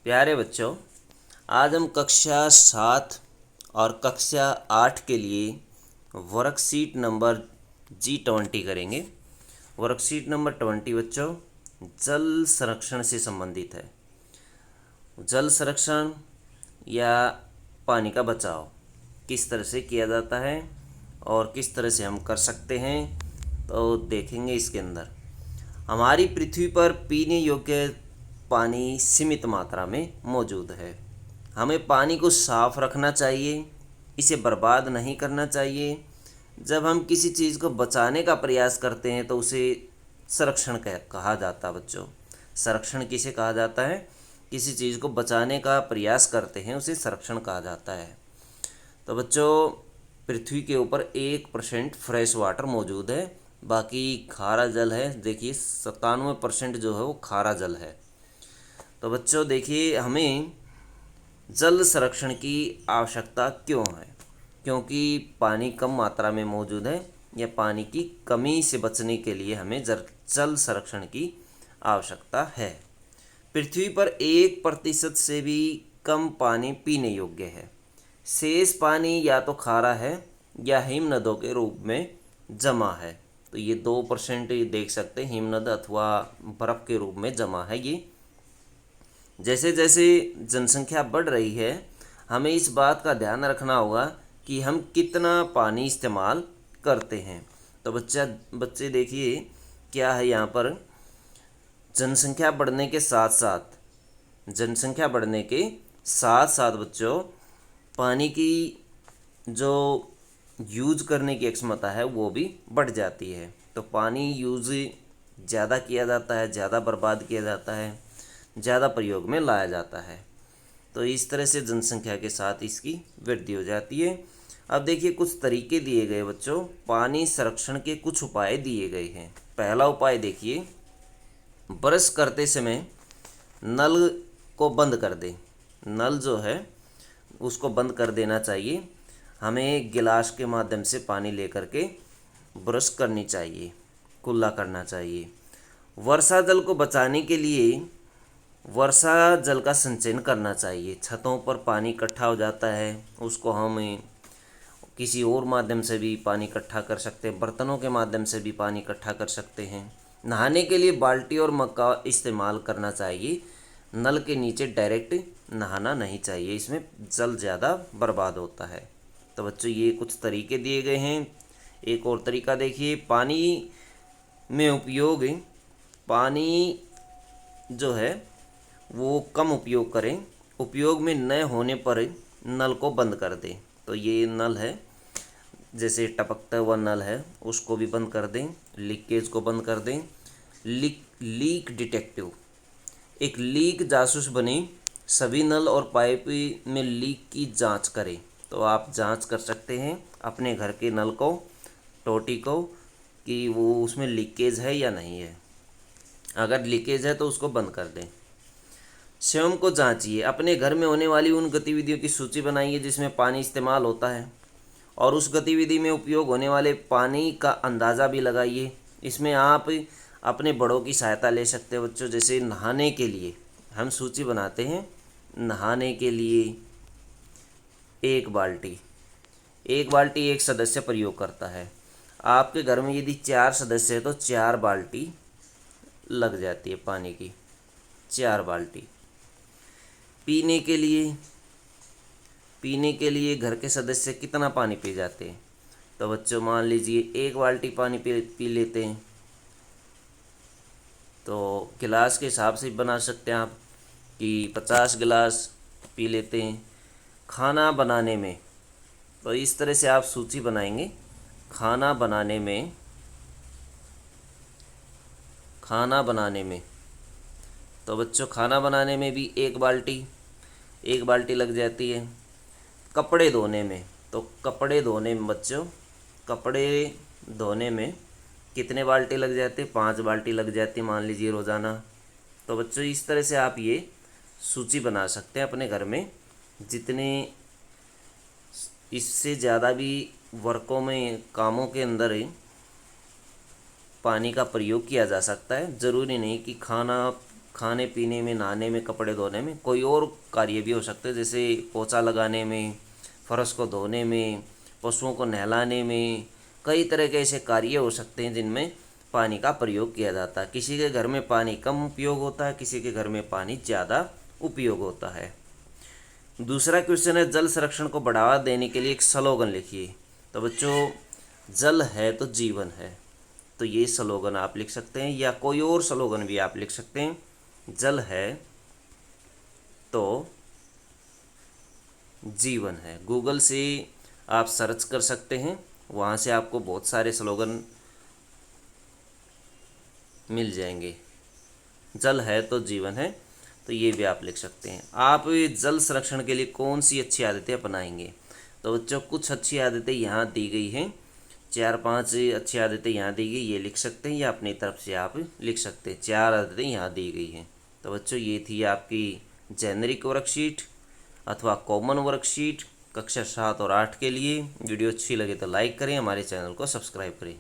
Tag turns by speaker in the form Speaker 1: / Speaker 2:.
Speaker 1: प्यारे बच्चों, आज हम कक्षा 7 और कक्षा 8 के लिए वर्कशीट नंबर G20 करेंगे। वर्कशीट नंबर 20 बच्चों जल संरक्षण से संबंधित है। जल संरक्षण या पानी का बचाव किस तरह से किया जाता है और किस तरह से हम कर सकते हैं, तो देखेंगे। इसके अंदर हमारी पृथ्वी पर पीने योग्य पानी सीमित मात्रा में मौजूद है। हमें पानी को साफ रखना चाहिए, इसे बर्बाद नहीं करना चाहिए। जब हम किसी चीज़ को बचाने का प्रयास करते हैं तो उसे संरक्षण कहा जाता है। बच्चों, संरक्षण किसे कहा जाता है? किसी चीज़ को बचाने का प्रयास करते हैं उसे संरक्षण कहा जाता है। तो बच्चों, पृथ्वी के ऊपर 1% फ्रेश वाटर मौजूद है, बाकी खारा जल है। देखिए 97% जो है वो खारा जल है। तो बच्चों देखिए, हमें जल संरक्षण की आवश्यकता क्यों है? क्योंकि पानी कम मात्रा में मौजूद है या पानी की कमी से बचने के लिए हमें जल संरक्षण की आवश्यकता है। पृथ्वी पर 1% से भी कम पानी पीने योग्य है। शेष पानी या तो खारा है या हिमनदों के रूप में जमा है। तो ये 2% देख सकते हैं, हिमनद अथवा बर्फ़ के रूप में जमा है। ये जैसे जैसे जनसंख्या बढ़ रही है, हमें इस बात का ध्यान रखना होगा कि हम कितना पानी इस्तेमाल करते हैं। तो बच्चे देखिए क्या है यहाँ पर, जनसंख्या बढ़ने के साथ साथ बच्चों पानी की जो यूज करने की क्षमता है वो भी बढ़ जाती है। तो पानी यूज ज़्यादा किया जाता है, ज़्यादा बर्बाद किया जाता है, ज़्यादा प्रयोग में लाया जाता है। तो इस तरह से जनसंख्या के साथ इसकी वृद्धि हो जाती है। अब देखिए कुछ तरीके दिए गए बच्चों, पानी संरक्षण के कुछ उपाय दिए गए हैं। पहला उपाय देखिए, ब्रश करते समय नल को बंद कर दें। नल जो है उसको बंद कर देना चाहिए। हमें गिलास के माध्यम से पानी लेकर के ब्रश करनी चाहिए, कुल्ला करना चाहिए। वर्षा जल को बचाने के लिए वर्षा जल का संचयन करना चाहिए। छतों पर पानी इकट्ठा हो जाता है, उसको हम किसी और माध्यम से भी पानी इकट्ठा कर सकते हैं, बर्तनों के माध्यम से भी पानी इकट्ठा कर सकते हैं। नहाने के लिए बाल्टी और मग का इस्तेमाल करना चाहिए। नल के नीचे डायरेक्ट नहाना नहीं चाहिए, इसमें जल ज़्यादा बर्बाद होता है। तो बच्चों ये कुछ तरीके दिए गए हैं। एक और तरीका देखिए, पानी में उपयोग, पानी जो है वो कम उपयोग करें। उपयोग में न होने पर नल को बंद कर दें। तो ये नल है, जैसे टपकता हुआ नल है उसको भी बंद कर दें, लीकेज को बंद कर दें। लीक डिटेक्टिव, एक लीक जासूस बने, सभी नल और पाइप में लीक की जांच करें। तो आप जांच कर सकते हैं अपने घर के नल को, टोटी को, कि वो उसमें लीकेज है या नहीं है। अगर लीकेज है तो उसको बंद कर दें। स्वयं को जांचिए, अपने घर में होने वाली उन गतिविधियों की सूची बनाइए जिसमें पानी इस्तेमाल होता है और उस गतिविधि में उपयोग होने वाले पानी का अंदाज़ा भी लगाइए। इसमें आप अपने बड़ों की सहायता ले सकते हो बच्चों। जैसे नहाने के लिए हम सूची बनाते हैं, नहाने के लिए 1 बाल्टी, 1 बाल्टी एक सदस्य प्रयोग करता है। आपके घर में यदि 4 सदस्य हैं तो 4 बाल्टी लग जाती है पानी की, 4 बाल्टी। पीने के लिए घर के सदस्य कितना पानी पी जाते हैं? तो बच्चों मान लीजिए 1 बाल्टी पानी पी लेते हैं। तो गिलास के हिसाब से बना सकते हैं आप कि 50 गिलास पी लेते हैं। खाना बनाने में, तो इस तरह से आप सूची बनाएंगे। खाना बनाने में तो बच्चों खाना बनाने में भी 1 बाल्टी लग जाती है। कपड़े धोने में, तो कपड़े धोने में बच्चों, कपड़े धोने में कितने बाल्टी लग जाते? 5 बाल्टी लग जाती मान लीजिए रोज़ाना। तो बच्चों इस तरह से आप ये सूची बना सकते हैं अपने घर में। जितने इससे ज़्यादा भी वर्कों में, कामों के अंदर पानी का प्रयोग किया जा सकता है। ज़रूरी नहीं कि खाना खाने पीने में, नहाने में, कपड़े धोने में, कोई और कार्य भी हो सकते हैं, जैसे पोछा लगाने में, फर्श को धोने में, पशुओं को नहलाने में। कई तरह के ऐसे कार्य हो सकते हैं जिनमें पानी का प्रयोग किया जाता है। किसी के घर में पानी कम उपयोग होता है, किसी के घर में पानी ज़्यादा उपयोग होता है। दूसरा क्वेश्चन है, जल संरक्षण को बढ़ावा देने के लिए एक स्लोगन लिखिए। तो बच्चों, जल है तो जीवन है, तो ये स्लोगन आप लिख सकते हैं, या कोई और स्लोगन भी आप लिख सकते हैं। जल है तो जीवन है। गूगल से आप सर्च कर सकते हैं, वहाँ से आपको बहुत सारे स्लोगन मिल जाएंगे। जल है तो जीवन है, तो ये भी आप लिख सकते हैं। आप जल संरक्षण के लिए कौन सी अच्छी आदतें अपनाएंगे? तो बच्चों, कुछ अच्छी आदतें यहाँ दी गई हैं, 4-5 अच्छी आदतें यहाँ दी गई, ये लिख सकते हैं, या अपनी तरफ से आप लिख सकते हैं। 4 आदतें यहाँ दी गई हैं। तो बच्चों, ये थी आपकी जेनरिक वर्कशीट अथवा कॉमन वर्कशीट कक्षा 7 और 8 के लिए। वीडियो अच्छी लगे तो लाइक करें, हमारे चैनल को सब्सक्राइब करें।